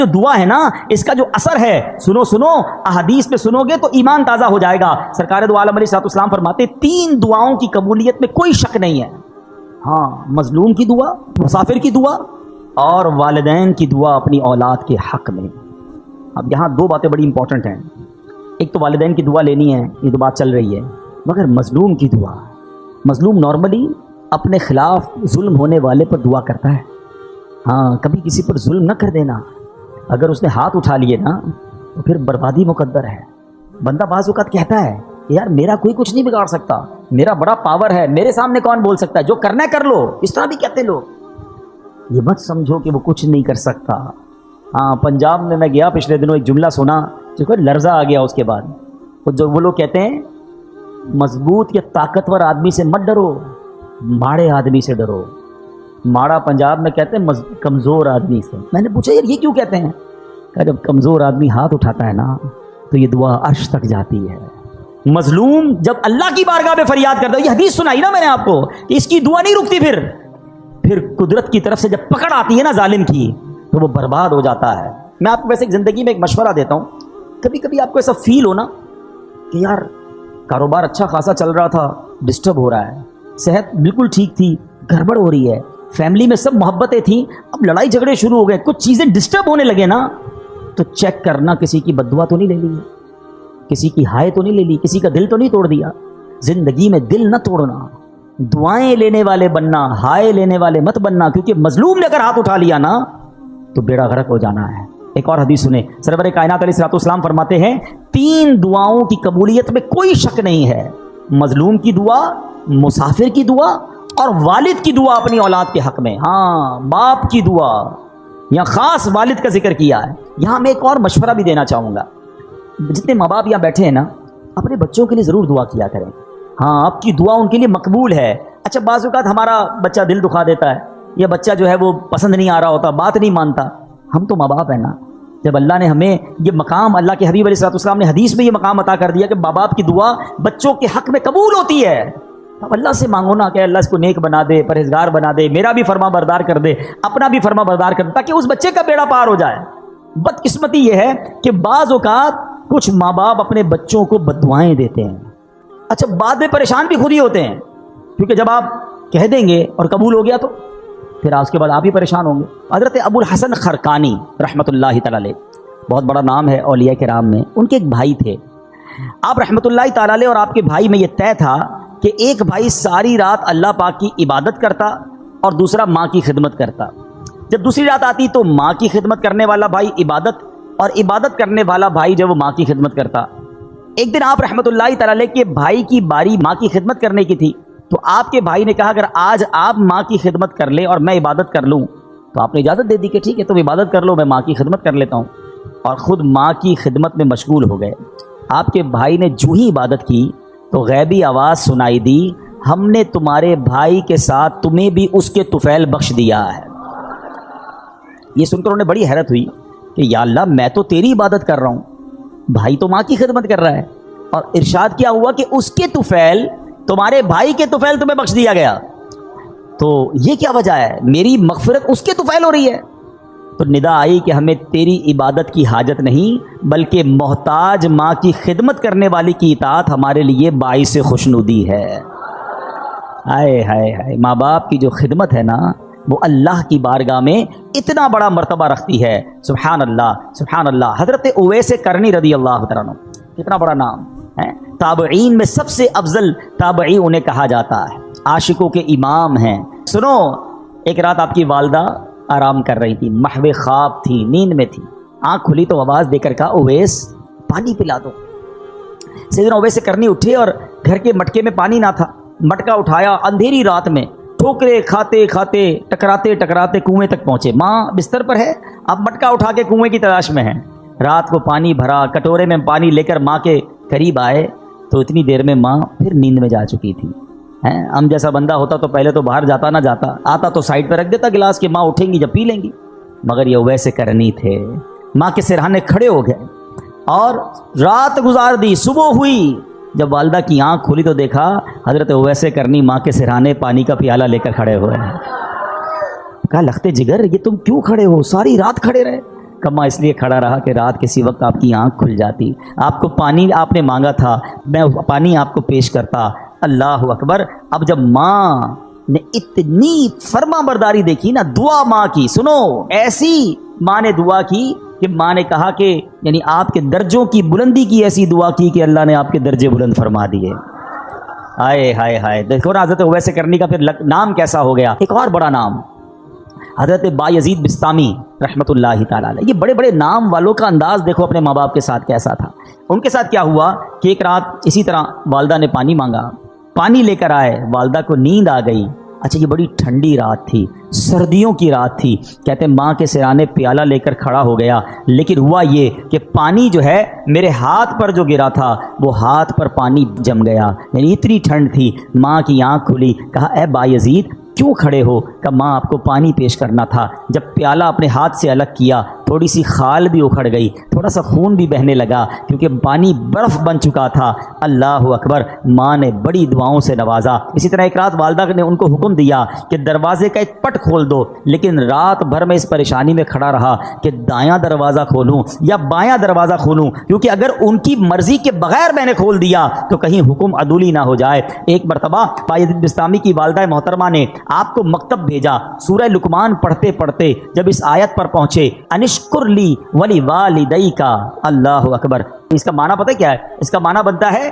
جو دعا ہے نا اس کا جو اثر ہے، سنو سنو احادیث میں سنو گے تو ایمان تازہ ہو جائے گا۔ سرکار دو عالم علیہ الصلوۃ والسلام فرماتے 3 دعاؤں کی قبولیت میں کوئی شک نہیں ہے۔ ہاں، مظلوم کی دعا، مسافر کی دعا، اور والدین کی دعا اپنی اولاد کے حق میں۔ اب یہاں 2 باتیں بڑی امپورٹنٹ ہیں۔ ایک تو والدین کی دعا لینی ہے، یہ تو بات چل رہی ہے، مگر مظلوم کی دعا، مظلوم نارملی اپنے خلاف ظلم ہونے والے پر دعا کرتا ہے۔ ہاں، کبھی کسی پر ظلم نہ کر دینا۔ اگر اس نے ہاتھ اٹھا لیے نا تو پھر بربادی مقدر ہے۔ بندہ بعض اوقات کہتا ہے کہ یار میرا کوئی کچھ نہیں بگاڑ سکتا، میرا بڑا پاور ہے، میرے سامنے کون بول سکتا ہے، جو کرنا ہے کر لو۔ اس طرح بھی کہتے لوگ۔ یہ مت سمجھو کہ وہ کچھ نہیں کر سکتا۔ ہاں، پنجاب میں گیا پچھلے دنوں، ایک جملہ سنا جو کہ لرزہ آ گیا اس کے بعد۔ وہ لوگ کہتے ہیں مضبوط یا طاقتور آدمی سے مت ڈرو، ماڑے آدمی سے ڈرو۔ ماڑا پنجاب میں کہتے ہیں کمزور آدمی سے۔ میں نے پوچھا یار یہ کیوں کہتے ہیں؟ کہ جب کمزور آدمی ہاتھ اٹھاتا ہے نا تو یہ دعا عرش تک جاتی ہے۔ مظلوم جب اللہ کی بارگاہ میں فریاد کرتا ہے، یہ حدیث سنائی نا میں نے آپ کو کہ اس کی دعا نہیں رکتی، پھر قدرت کی طرف سے جب پکڑ آتی ہے نا ظالم کی تو وہ برباد ہو جاتا ہے۔ میں آپ کو ویسے زندگی میں ایک مشورہ دیتا ہوں، کبھی کبھی آپ کو ایسا فیل ہونا کہ یار کاروبار اچھا خاصا چل رہا تھا، ڈسٹرب ہو رہا ہے، صحت بالکل ٹھیک تھی، گڑبڑ ہو رہی ہے، فیملی میں سب محبتیں تھیں، اب لڑائی جھگڑے شروع ہو گئے، کچھ چیزیں ڈسٹرب ہونے لگے نا تو چیک کرنا کسی کی بددعا تو نہیں لے لی، کسی کی ہائے تو نہیں لے لی، کسی کا دل تو نہیں توڑ دیا۔ زندگی میں دل نہ توڑنا، دعائیں لینے والے بننا، ہائے لینے والے مت بننا، کیونکہ مظلوم نے اگر ہاتھ اٹھا لیا نا تو بیڑا غرق ہو جانا ہے۔ ایک اور حدیث سنیں، سرور کائنات علیہ الصلوۃ والسلام فرماتے ہیں 3 دعاؤں کی قبولیت میں کوئی شک نہیں ہے، مظلوم کی دعا، مسافر کی دعا، اور والد کی دعا اپنی اولاد کے حق میں۔ ہاں، باپ کی دعا، یہاں خاص والد کا ذکر کیا ہے۔ یہاں میں ایک اور مشورہ بھی دینا چاہوں گا، جتنے ماں باپ یہاں بیٹھے ہیں نا اپنے بچوں کے لیے ضرور دعا کیا کریں۔ ہاں، آپ کی دعا ان کے لیے مقبول ہے۔ اچھا، بعض اوقات ہمارا بچہ دل دکھا دیتا ہے، یا بچہ جو ہے وہ پسند نہیں آ رہا ہوتا، بات نہیں مانتا، ہم تو ماں باپ ہیں نا۔ جب اللہ نے ہمیں یہ مقام، اللہ کے حبیب علیہ الصلوۃ والسلام نے حدیث میں یہ مقام عطا کر دیا کہ ماں باپ کی دعا بچوں کے حق میں قبول ہوتی ہے، اب اللہ سے مانگو نا کہ اللہ اس کو نیک بنا دے، پرہیزگار بنا دے، میرا بھی فرما بردار کر دے، اپنا بھی فرما بردار کر دے، تاکہ اس بچے کا بیڑا پار ہو جائے۔ بدقسمتی یہ ہے کہ بعض اوقات کچھ ماں باپ اپنے بچوں کو بددعائیں دیتے ہیں، اچھا بعد میں پریشان بھی خود ہی ہوتے ہیں، کیونکہ جب آپ کہہ دیں گے اور قبول ہو گیا تو پھر اس کے بعد آپ ہی پریشان ہوں گے۔ حضرت ابو الحسن خرقانی رحمۃ اللہ تعالی علیہ، بہت بڑا نام ہے اولیاء کرام میں، ان کے ایک بھائی تھے۔ آپ رحمۃ اللہ تعالی علیہ اور آپ کے بھائی میں یہ طے تھا کہ ایک بھائی ساری رات اللہ پاک کی عبادت کرتا اور دوسرا ماں کی خدمت کرتا۔ جب دوسری رات آتی تو ماں کی خدمت کرنے والا بھائی عبادت، اور عبادت کرنے والا بھائی جب وہ ماں کی خدمت کرتا۔ ایک دن آپ رحمۃ اللہ تعالی علیہ کے بھائی کی باری ماں کی خدمت کرنے کی تھی، تو آپ کے بھائی نے کہا اگر آج آپ ماں کی خدمت کر لیں اور میں عبادت کر لوں، تو آپ نے اجازت دے دی کہ ٹھیک ہے تم عبادت کر لو، میں ماں کی خدمت کر لیتا ہوں، اور خود ماں کی خدمت میں مشغول ہو گئے۔ آپ کے بھائی نے جو ہی عبادت کی تو غیبی آواز سنائی دی، ہم نے تمہارے بھائی کے ساتھ تمہیں بھی اس کے طفیل بخش دیا ہے۔ یہ سن کر انہیں بڑی حیرت ہوئی کہ یا اللہ میں تو تیری عبادت کر رہا ہوں، بھائی تو ماں کی خدمت کر رہا ہے، اور ارشاد کیا ہوا کہ اس کے طفیل، تمہارے بھائی کے طفیل تمہیں بخش دیا گیا، تو یہ کیا وجہ ہے؟ میری مغفرت اس کے طفیل ہو رہی ہے۔ تو ندا آئی کہ ہمیں تیری عبادت کی حاجت نہیں، بلکہ محتاج ماں کی خدمت کرنے والی کی اطاعت ہمارے لیے باعث خوشنودی ہے۔ ہائے ہائے ہائے، ماں باپ کی جو خدمت ہے نا وہ اللہ کی بارگاہ میں اتنا بڑا مرتبہ رکھتی ہے۔ سبحان اللہ سبحان اللہ۔ حضرت اویس کرنی رضی اللہ تعالیٰ عنہ، کتنا بڑا نام ہے، تابعین میں سب سے افضل تابعی انہیں کہا جاتا ہے، عاشقوں کے امام ہیں۔ سنو، ایک رات آپ کی والدہ آرام کر رہی تھی، محو خواب تھی، نیند میں تھی، آنکھ کھلی تو آواز دے کر کہا اویس پانی پلا دو۔ سیدنا اویس کرنی اٹھے اور گھر کے مٹکے میں پانی نہ تھا، مٹکا اٹھایا، اندھیری رات میں ٹھوکرے کھاتے کھاتے ٹکراتے ٹکراتے کنویں تک پہنچے۔ ماں بستر پر ہے، اب مٹکا اٹھا کے کنویں کی تلاش میں ہیں۔ رات کو پانی بھرا، کٹورے میں پانی لے کر ماں کے قریب آئے تو اتنی دیر میں ماں پھر نیند میں جا چکی تھی۔ ہم جیسا بندہ ہوتا تو پہلے تو باہر جاتا نہ جاتا، آتا تو سائڈ پہ رکھ دیتا گلاس کہ ماں اٹھیں گی جب پی لیں گی، مگر یہ ویسے کرنی تھے، ماں کے سرہانے کھڑے ہو گئے اور رات گزار دی۔ صبح ہوئی، جب والدہ کی آنکھ کھلی تو دیکھا حضرت ویسے کرنی ماں کے سرہانے پانی کا پیالہ لے کر کھڑے ہوئے ہیں۔ کہا لختے جگر یہ تم کیوں کھڑے ہو، ساری رات کھڑے رہے؟ کما اس لیے کھڑا رہا کہ رات کسی وقت آپ کی آنکھ کھل جاتی، آپ کو پانی آپ نے مانگا تھا، میں پانی آپ کو پیش کرتا۔ اللہ اکبر۔ اب جب ماں نے اتنی فرما برداری دیکھی نا، دعا ماں کی سنو، ایسی ماں نے دعا کی کہ ماں نے کہا کہ یعنی آپ کے درجوں کی بلندی کی ایسی دعا کی کہ اللہ نے آپ کے درجے بلند فرما دیے۔ ہائے ہائے ہائے، دیکھو نا حضرت اویس کرنی کا پھر نام کیسا ہو گیا۔ ایک اور بڑا نام حضرت بایزید بسطامی رحمۃ اللہ تعالیٰ علیہ۔ یہ بڑے بڑے نام والوں کا انداز دیکھو اپنے ماں باپ کے ساتھ کیسا تھا۔ ان کے ساتھ کیا ہوا کہ ایک رات اسی طرح والدہ نے پانی مانگا، پانی لے کر آئے، والدہ کو نیند آ گئی۔ اچھا یہ بڑی ٹھنڈی رات تھی، سردیوں کی رات تھی، کہتے ہیں ماں کے سرانے پیالہ لے کر کھڑا ہو گیا، لیکن ہوا یہ کہ پانی جو ہے میرے ہاتھ پر جو گرا تھا وہ ہاتھ پر پانی جم گیا، یعنی اتنی ٹھنڈ تھی۔ ماں کی آنکھ کھلی، کہا اے بایزید کیوں کھڑے ہو؟ کہ ماں آپ کو پانی پیش کرنا تھا۔ جب پیالہ اپنے ہاتھ سے الگ کیا، تھوڑی سی خال بھی اکھڑ گئی، تھوڑا سا خون بھی بہنے لگا کیونکہ پانی برف بن چکا تھا۔ اللہ اکبر۔ ماں نے بڑی دعاؤں سے نوازا۔ اسی طرح ایک رات والدہ نے ان کو حکم دیا کہ دروازے کا ایک پٹ کھول دو، لیکن رات بھر میں اس پریشانی میں کھڑا رہا کہ دایاں دروازہ کھولوں یا بایاں دروازہ کھولوں، کیونکہ اگر ان کی مرضی کے بغیر میں نے کھول دیا تو کہیں حکم عدولی نہ ہو جائے۔ ایک مرتبہ بایزید بسطامی کی والدہ محترمہ نے آپ کو مکتب بھیجا، سورہ لقمان پڑھتے پڑھتے جب اس آیت پر پہنچے انشکر لی ولی والدیک، اللہ اکبر۔ اس کا معنی پتہ کیا ہے؟ اس کا معنی بنتا ہے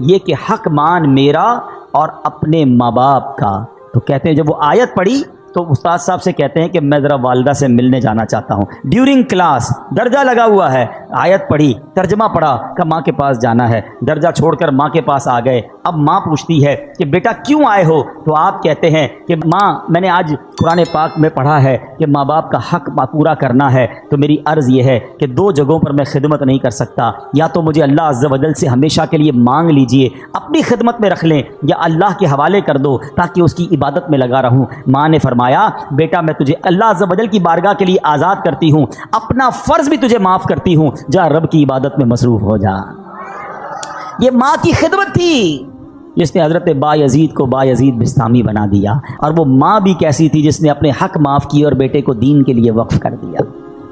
یہ کہ حق مان میرا اور اپنے ماں باپ کا۔ تو کہتے ہیں جب وہ آیت پڑھی تو استاد صاحب سے کہتے ہیں کہ میں ذرا والدہ سے ملنے جانا چاہتا ہوں۔ ڈیورنگ کلاس درجہ لگا ہوا ہے، آیت پڑھی، ترجمہ پڑھا کہ ماں کے پاس جانا ہے، درجہ چھوڑ کر ماں کے پاس آ گئے۔ اب ماں پوچھتی ہے کہ بیٹا کیوں آئے ہو؟ تو آپ کہتے ہیں کہ ماں میں نے آج قرآن پاک میں پڑھا ہے کہ ماں باپ کا حق پورا کرنا ہے، تو میری عرض یہ ہے کہ دو جگہوں پر میں خدمت نہیں کر سکتا، یا تو مجھے اللہ عز و جل سے ہمیشہ کے لیے مانگ لیجئے، اپنی خدمت میں رکھ لیں، یا اللہ کے حوالے کر دو تاکہ اس کی عبادت میں لگا رہوں۔ ماں نے فرمایا بیٹا میں تجھے اللہ عز و جل کی بارگاہ کے لیے آزاد کرتی ہوں، اپنا فرض بھی تجھے معاف کرتی ہوں، جا رب کی عبادت میں مصروف ہو جا۔ یہ ماں کی خدمت تھی جس نے حضرت بایزید کو بایزید بسطامی بنا دیا، اور وہ ماں بھی کیسی تھی جس نے اپنے حق معاف کیے اور بیٹے کو دین کے لیے وقف کر دیا۔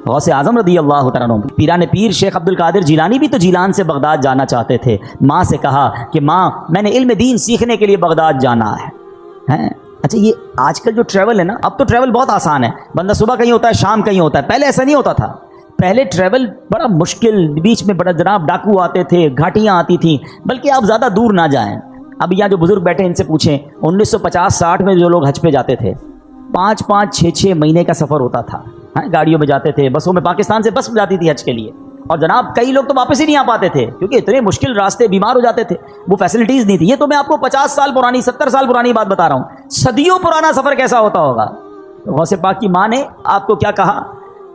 غوث اعظم رضی اللہ تعالیٰ عنہ، پیران پیر شیخ عبد القادر جیلانی بھی تو جیلان سے بغداد جانا چاہتے تھے۔ ماں سے کہا کہ ماں میں نے علم دین سیکھنے کے لیے بغداد جانا ہے۔ اچھا یہ آج کل جو ٹریول ہے نا، اب تو ٹریول بہت آسان ہے، بندہ صبح کہیں ہوتا ہے شام کہیں ہوتا ہے، پہلے ایسا نہیں ہوتا تھا۔ پہلے ٹریول بڑا مشکل، بیچ میں بڑا جناب ڈاکو آتے تھے، گھاٹیاں آتی تھیں، بلکہ آپ زیادہ دور نہ جائیں۔ اب یہاں جو بزرگ بیٹھے ان سے پوچھیں، 1950-60 میں جو لوگ حج پہ جاتے تھے 5-5 6-6 مہینے کا سفر ہوتا تھا، گاڑیوں میں جاتے تھے، بسوں میں، پاکستان سے بس جاتی تھی حج کے لیے، اور جناب کئی لوگ تو واپس ہی نہیں آ پاتے تھے کیونکہ اتنے مشکل راستے، بیمار ہو جاتے تھے، وہ فیسلٹیز نہیں تھی۔ یہ تو میں آپ کو 50 سال پرانی 70 سال پرانی بات بتا رہا ہوں، صدیوں پرانا سفر کیسا ہوتا ہوگا۔ تو غوث پاک کی ماں نے آپ کو کیا کہا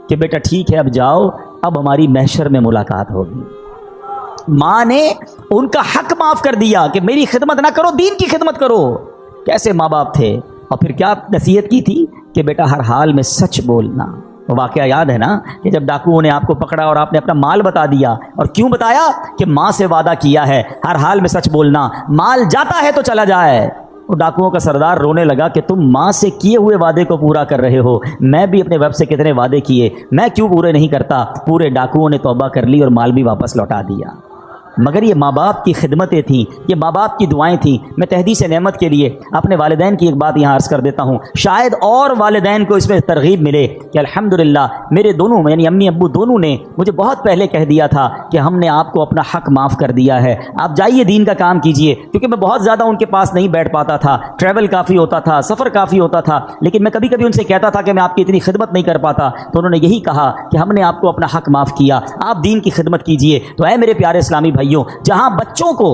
کہ بیٹا ٹھیک ہے اب جاؤ، اب ہماری محشر میں ملاقات ہوگی۔ ماں نے ان کا حق معاف کر دیا کہ میری خدمت نہ کرو، دین کی خدمت کرو۔ کیسے ماں باپ تھے، اور پھر کیا نصیحت کی تھی کہ بیٹا ہر حال میں سچ بولنا۔ واقعہ یاد ہے نا کہ جب ڈاکوؤں نے آپ کو پکڑا اور آپ نے اپنا مال بتا دیا، اور کیوں بتایا کہ ماں سے وعدہ کیا ہے ہر حال میں سچ بولنا، مال جاتا ہے تو چلا جائے۔ وہ ڈاکوؤں کا سردار رونے لگا کہ تم ماں سے کیے ہوئے وعدے کو پورا کر رہے ہو، میں بھی اپنے ویب سے کتنے وعدے کیے، میں کیوں پورے نہیں کرتا۔ پورے ڈاکوؤں نے توبہ کر لی اور مال بھی واپس لوٹا دیا۔ مگر یہ ماں باپ کی خدمتیں تھیں، یہ ماں باپ کی دعائیں تھیں۔ میں تحدیث نعمت کے لیے اپنے والدین کی ایک بات یہاں عرض کر دیتا ہوں، شاید اور والدین کو اس میں ترغیب ملے کہ الحمدللہ میرے دونوں یعنی امی ابو دونوں نے مجھے بہت پہلے کہہ دیا تھا کہ ہم نے آپ کو اپنا حق معاف کر دیا ہے، آپ جائیے دین کا کام کیجئے، کیونکہ میں بہت زیادہ ان کے پاس نہیں بیٹھ پاتا تھا، ٹریول کافی ہوتا تھا، سفر کافی ہوتا تھا، لیکن میں کبھی کبھی ان سے کہتا تھا کہ میں آپ کی اتنی خدمت نہیں کر پاتا، تو انہوں نے یہی کہا کہ ہم نے آپ کو اپنا حق معاف کیا، آپ دین کی خدمت کیجئے۔ تو اے میرے پیارے اسلامی بھائیوں، جہاں بچوں کو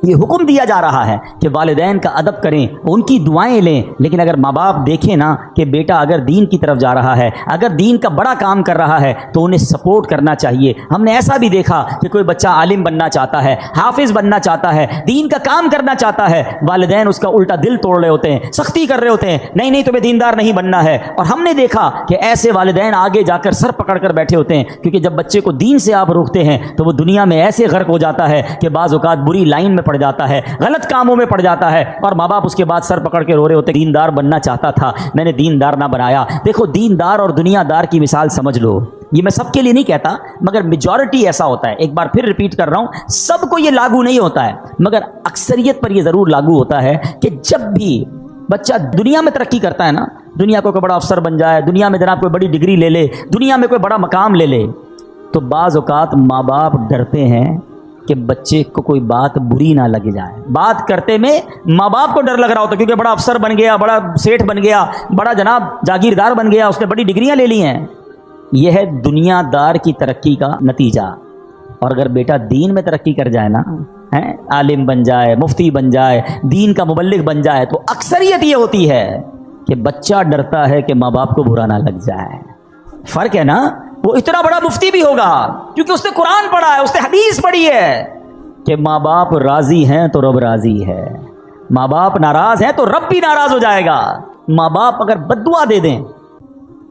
یہ حکم دیا جا رہا ہے کہ والدین کا ادب کریں، ان کی دعائیں لیں، لیکن اگر ماں باپ دیکھیں نا کہ بیٹا اگر دین کی طرف جا رہا ہے، اگر دین کا بڑا کام کر رہا ہے تو انہیں سپورٹ کرنا چاہیے۔ ہم نے ایسا بھی دیکھا کہ کوئی بچہ عالم بننا چاہتا ہے، حافظ بننا چاہتا ہے، دین کا کام کرنا چاہتا ہے، والدین اس کا الٹا دل توڑ رہے ہوتے ہیں، سختی کر رہے ہوتے ہیں، نہیں نہیں تمہیں دیندار نہیں بننا ہے۔ اور ہم نے دیکھا کہ ایسے والدین آگے جا کر سر پکڑ کر بیٹھے ہوتے ہیں، کیونکہ جب بچے کو دین سے آپ روکتے ہیں تو وہ دنیا میں ایسے غرق ہو جاتا ہے کہ بعض اوقات بری لائن میں پڑ جاتا ہے، غلط کاموں میں پڑ جاتا ہے، اور ماں باپ اس کے بعد سر پکڑ کے رو رہے ہوتے، دیندار بننا چاہتا تھا میں نے دیندار نہ بنایا۔ دیکھو دیندار اور دنیا دار کی مثال سمجھ لو، یہ میں سب کے لیے نہیں کہتا مگر میجورٹی ایسا ہوتا ہے، ایک بار پھر ریپیٹ کر رہا ہوں، سب کو یہ لاگو نہیں ہوتا ہے مگر اکثریت پر یہ ضرور لاگو ہوتا ہے کہ جب بھی بچہ دنیا میں ترقی کرتا ہے نا، دنیا کو کوئی بڑا افسر بن جائے، دنیا میں جناب کوئی بڑی ڈگری لے لے، دنیا میں کوئی بڑا مقام لے لے، تو بعض اوقات ماں باپ ڈرتے ہیں کہ بچے کو کوئی بات بری نہ لگ جائے۔ بات کرتے میں ماں باپ کو ڈر لگ رہا ہوتا ہے کیونکہ بڑا افسر بن گیا، بڑا سیٹھ بن گیا، بڑا جناب جاگیردار بن گیا، اس نے بڑی ڈگریاں لے لی ہیں۔ یہ ہے دنیا دار کی ترقی کا نتیجہ۔ اور اگر بیٹا دین میں ترقی کر جائے نا، عالم بن جائے، مفتی بن جائے، دین کا مبلغ بن جائے، تو اکثریت یہ ہوتی ہے کہ بچہ ڈرتا ہے کہ ماں باپ کو برا نہ لگ جائے۔ فرق ہے نا، وہ اتنا بڑا مفتی بھی ہوگا کیونکہ اس نے قرآن پڑھا ہے، اس نے حدیث پڑھی ہے کہ ماں باپ راضی ہیں تو رب راضی ہے، ماں باپ ناراض ہیں تو رب بھی ناراض ہو جائے گا۔ ماں باپ اگر بد دعا دے دیں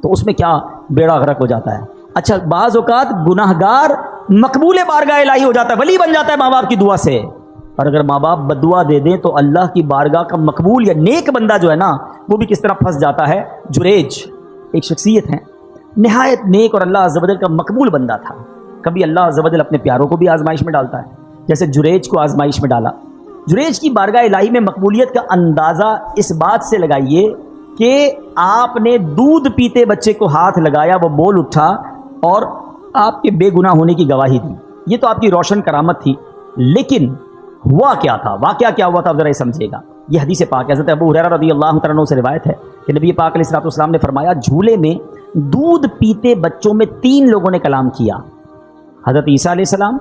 تو اس میں کیا بیڑا غرق ہو جاتا ہے۔ اچھا بعض اوقات گناہ گار مقبول بارگاہ الہی ہو جاتا ہے، ولی بن جاتا ہے ماں باپ کی دعا سے، اور اگر ماں باپ بد دعا دے دیں تو اللہ کی بارگاہ کا مقبول یا نیک بندہ جو ہے نا، وہ بھی کس طرح پھنس جاتا ہے۔ جریج ایک شخصیت ہے نہایت نیک اور اللہ عز و جل کا مقبول بندہ تھا۔ کبھی اللہ عز و جل اپنے پیاروں کو بھی آزمائش میں ڈالتا ہے، جیسے جریج کو آزمائش میں ڈالا۔ جریج کی بارگاہ الہی میں مقبولیت کا اندازہ اس بات سے لگائیے کہ آپ نے دودھ پیتے بچے کو ہاتھ لگایا، وہ بول اٹھا اور آپ کے بے گناہ ہونے کی گواہی دی۔ یہ تو آپ کی روشن کرامت تھی، لیکن ہوا کیا تھا، واقعہ کیا ہوا تھا، ذرا یہ سمجھیے گا۔ یہ حدیث پاک حضرت ابو ہریرہ رضی اللہ تعالیٰ عنہ سے روایت ہے کہ نبی پاک علیہ الصلوۃ والسلام نے فرمایا، جھولے میں دودھ پیتے بچوں میں 3 لوگوں نے کلام کیا۔ حضرت عیسیٰ علیہ السلام،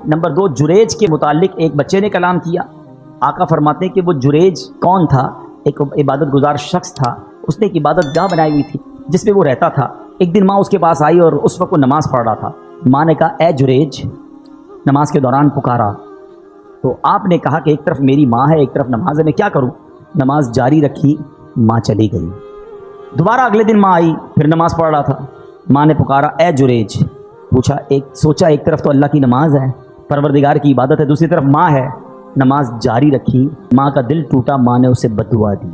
نمبر 2 جریج کے متعلق ایک بچے نے کلام کیا۔ آقا فرماتے ہیں کہ وہ جریج کون تھا؟ ایک عبادت گزار شخص تھا، اس نے ایک عبادت گاہ بنائی ہوئی تھی جس میں وہ رہتا تھا۔ ایک دن ماں اس کے پاس آئی اور اس وقت وہ نماز پڑھ رہا تھا۔ ماں نے کہا اے جریج، نماز کے دوران پکارا تو آپ نے کہا کہ ایک طرف میری ماں ہے، ایک طرف نماز ہے، میں کیا کروں؟ نماز جاری رکھی، ماں چلی گئی۔ دوبارہ اگلے دن ماں آئی، پھر نماز پڑھ رہا تھا، ماں نے پکارا اے جریج، پوچھا سوچا ایک طرف تو اللہ کی نماز ہے، پروردگار کی عبادت ہے، دوسری طرف ماں ہے، نماز جاری رکھی، ماں کا دل ٹوٹا، ماں نے اسے بد دعا دی۔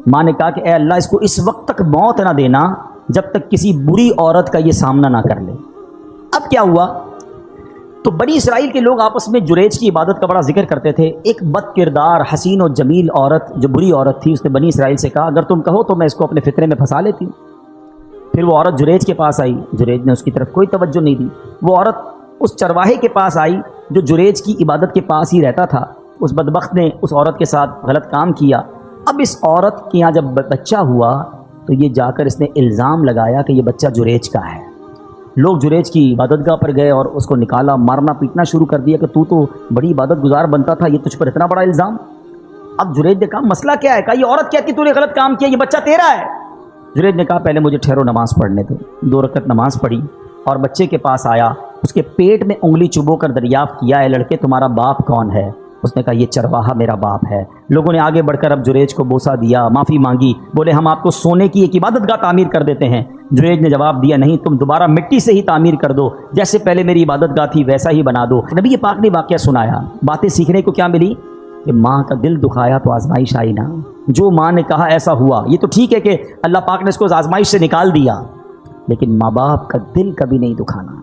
ماں نے کہا کہ اے اللہ اس کو اس وقت تک موت نہ دینا جب تک کسی بری عورت کا یہ سامنا نہ کر لے۔ اب کیا ہوا؟ تو بنی اسرائیل کے لوگ آپس میں جریج کی عبادت کا بڑا ذکر کرتے تھے۔ ایک بد کردار حسین و جمیل عورت جو بری عورت تھی، اس نے بنی اسرائیل سے کہا اگر تم کہو تو میں اس کو اپنے فطرے میں پھنسا لیتی ہوں۔ پھر وہ عورت جریج کے پاس آئی، جریج نے اس کی طرف کوئی توجہ نہیں دی۔ وہ عورت اس چرواہے کے پاس آئی جو جریج کی عبادت کے پاس ہی رہتا تھا۔ اس بدبخت نے اس عورت کے ساتھ غلط کام کیا۔ اب اس عورت کے یہاں جب بچہ ہوا تو یہ جا کر اس نے الزام لگایا کہ یہ بچہ جریج کا ہے۔ لوگ جریج کی عبادت گاہ پر گئے اور اس کو نکالا، مارنا پیٹنا شروع کر دیا کہ تو بڑی عبادت گزار بنتا تھا، یہ تجھ پر اتنا بڑا الزام۔ اب جریج نے کہا مسئلہ کیا ہے؟ کہا یہ عورت کہتی تو نے غلط کام کیا، یہ بچہ تیرا ہے۔ جریج نے کہا پہلے مجھے ٹھہرو، نماز پڑھنے دو۔ 2 رکعت نماز پڑھی اور بچے کے پاس آیا، اس کے پیٹ میں انگلی چبو کر دریافت کیا اے لڑکے تمہارا باپ کون ہے؟ اس نے کہا یہ چرواہا میرا باپ ہے۔ لوگوں نے آگے بڑھ کر اب جریج کو بوسہ دیا، معافی مانگی، بولے ہم آپ کو سونے کی ایک عبادت گاہ تعمیر کر دیتے ہیں۔ جریج نے جواب دیا نہیں، تم دوبارہ مٹی سے ہی تعمیر کر دو، جیسے پہلے میری عبادت گاہ تھی ویسا ہی بنا دو۔ نبی پاک نے واقعہ سنایا، باتیں سیکھنے کو کیا ملی کہ ماں کا دل دکھایا تو آزمائش آئی نا۔ جو ماں نے کہا ایسا ہوا۔ یہ تو ٹھیک ہے کہ اللہ پاک نے اس کو اس آزمائش سے نکال دیا، لیکن ماں باپ کا دل کبھی نہیں دکھانا۔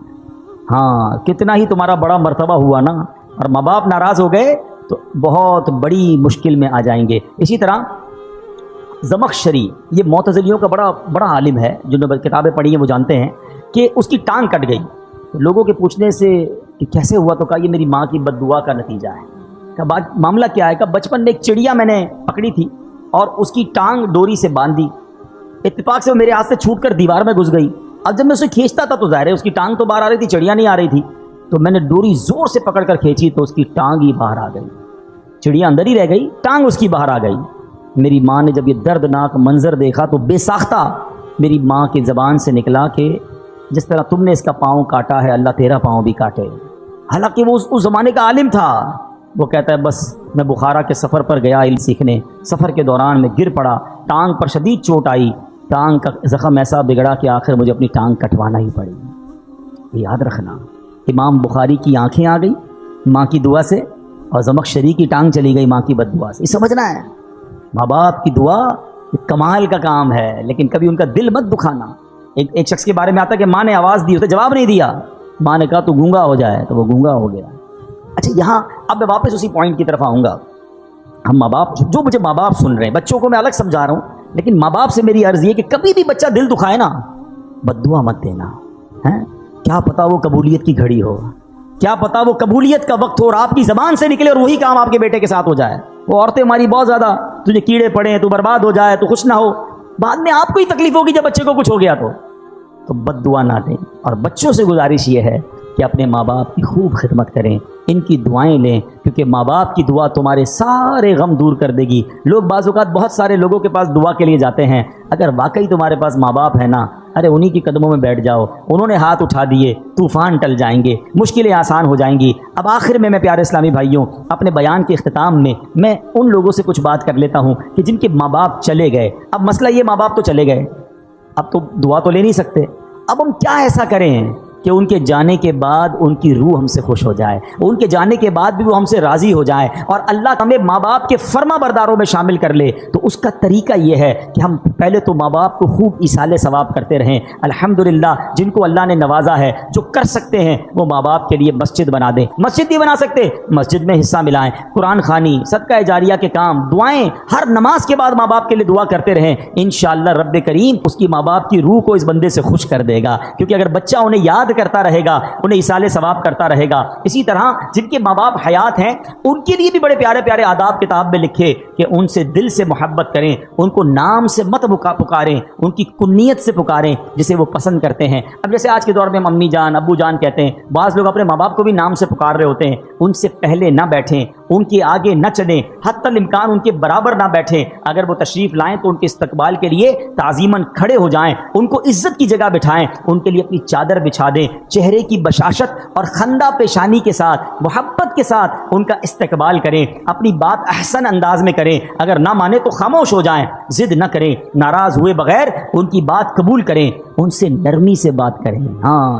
ہاں کتنا ہی تمہارا بڑا مرتبہ ہوا نا، اور ماں باپ ناراض ہو گئے تو بہت بڑی مشکل میں آ جائیں گے۔ اسی طرح زمخشری، یہ معتزلیوں کا بڑا عالم ہے، جنہوں نے کتابیں پڑھی ہیں وہ جانتے ہیں کہ اس کی ٹانگ کٹ گئی۔ لوگوں کے پوچھنے سے کہ کیسے ہوا تو کہا یہ میری ماں کی بد دعا کا نتیجہ ہے۔ کہا معاملہ کیا ہے؟ کہ بچپن میں ایک چڑیا میں نے پکڑی تھی اور اس کی ٹانگ ڈوری سے باندھ دی، اتفاق سے وہ میرے ہاتھ سے چھوٹ کر دیوار میں گھس گئی۔ اب جب میں اسے کھینچتا تھا تو ظاہر ہے اس کی ٹانگ تو باہر آ رہی تھی، چڑیا نہیں آ رہی تھی، تو میں نے ڈوری زور سے پکڑ کر کھینچی تو اس کی ٹانگ ہی باہر آ گئی، چڑیا اندر ہی رہ گئی، ٹانگ اس کی باہر آ گئی۔ میری ماں نے جب یہ دردناک منظر دیکھا تو بے ساختہ میری ماں کی زبان سے نکلا کہ جس طرح تم نے اس کا پاؤں کاٹا ہے اللہ تیرا پاؤں بھی کاٹے۔ حالانکہ وہ اس زمانے کا عالم تھا۔ وہ کہتا ہے بس میں بخارا کے سفر پر گیا علم سیکھنے، سفر کے دوران میں گر پڑا، ٹانگ پر شدید چوٹ آئی، ٹانگ کا زخم ایسا بگڑا کہ آخر مجھے اپنی ٹانگ کٹوانا ہی پڑی۔ یاد رکھنا، امام بخاری کی آنکھیں آ گئی ماں کی دعا سے، اور زمخشری کی ٹانگ چلی گئی ماں کی بد دعا سے. یہ سمجھنا ہے ماں باپ کی دعا کمال کا کام ہے، لیکن کبھی ان کا دل مت دکھانا. ایک شخص کے بارے میں آتا کہ ماں نے آواز دی، اسے جواب نہیں دیا، ماں نے کہا تو گونگا ہو جائے، تو وہ گونگا ہو گیا. اچھا یہاں اب میں واپس اسی پوائنٹ کی طرف آؤں گا. ہم ماں باپ جو مجھے ماں باپ سن رہے ہیں، بچوں کو میں الگ سمجھا رہا ہوں، لیکن ماں باپ سے میری عرض یہ کہ کبھی بھی بچہ دل دکھائے نا، بد دعا مت دینا. کیا پتا وہ قبولیت کی گھڑی ہو، کیا پتا وہ قبولیت کا وقت ہو اور آپ کی زبان سے نکلے اور وہی کام آپ کے بیٹے کے ساتھ ہو جائے. وہ عورتیں ہماری بہت زیادہ، تجھے کیڑے پڑے تو برباد ہو جائے تو خوش نہ ہو، بعد میں آپ کو ہی تکلیف ہوگی جب بچے کو کچھ ہو گیا تو بد دعا نہ دیں. اور بچوں سے گزارش یہ ہے کہ اپنے ماں باپ کی خوب خدمت کریں، ان کی دعائیں لیں، کیونکہ ماں باپ کی دعا تمہارے سارے غم دور کر دے گی. لوگ بعض اوقات بہت سارے لوگوں کے پاس دعا کے لیے جاتے ہیں، اگر واقعی تمہارے پاس ماں باپ ہے نا، ارے انہی کی قدموں میں بیٹھ جاؤ، انہوں نے ہاتھ اٹھا دیے، طوفان ٹل جائیں گے، مشکلیں آسان ہو جائیں گی. اب آخر میں پیارے اسلامی بھائیوں، اپنے بیان کے اختتام میں ان لوگوں سے کچھ بات کر لیتا ہوں کہ جن کے ماں باپ چلے گئے. اب مسئلہ یہ، ماں باپ تو چلے گئے، اب تو دعا تو لے نہیں سکتے. اب ہم کیا ایسا کریں کہ ان کے جانے کے بعد ان کی روح ہم سے خوش ہو جائے، ان کے جانے کے بعد بھی وہ ہم سے راضی ہو جائے اور اللہ ہمیں ماں باپ کے فرما برداروں میں شامل کر لے؟ تو اس کا طریقہ یہ ہے کہ ہم پہلے تو ماں باپ کو خوب ایصال ثواب کرتے رہیں. الحمدللہ جن کو اللہ نے نوازا ہے، جو کر سکتے ہیں وہ ماں باپ کے لیے مسجد بنا دیں. مسجد نہیں بنا سکتے، مسجد میں حصہ ملائیں، قرآن خوانی، صدقہ جاریہ کے کام، دعائیں، ہر نماز کے بعد ماں باپ کے لیے دعا کرتے رہیں. انشاءاللہ رب کریم اس کی ماں باپ کی روح کو اس بندے سے خوش کر دے گا، کیونکہ اگر بچہ انہیں یاد کرتا رہے گا، انہیں ایصال ثواب کرتا رہے گا. اسی طرح جن کے ماں باپ حیات ہیں، ان کے لیے بھی بڑے پیارے پیارے آداب کتاب میں لکھے کہ ان سے دل سے محبت کریں، ان کو نام سے مت پکاریں، ان کی کنیت سے پکاریں جسے وہ پسند کرتے ہیں. اب جیسے آج کے دور میں امی جان، ابو جان کہتے ہیں، بعض لوگ اپنے ماں باپ کو بھی نام سے پکار رہے ہوتے ہیں. ان سے پہلے نہ بیٹھیں، ان کے آگے نہ چلیں، حتی الامکان ان کے برابر نہ بیٹھیں. اگر وہ تشریف لائیں تو ان کے استقبال کے لیے تعظیماً کھڑے ہو جائیں، ان کو عزت کی جگہ بٹھائیں، ان کے لیے اپنی چادر بچھا دیں، چہرے کی بشاشت اور خندہ پیشانی کے ساتھ، محبت کے ساتھ ان کا استقبال کریں، اپنی بات احسن انداز میں کریں. اگر نہ مانے تو خاموش ہو جائیں، ضد نہ کریں، ناراض ہوئے بغیر ان کی بات قبول کریں، ان سے نرمی سے بات کریں. ہاں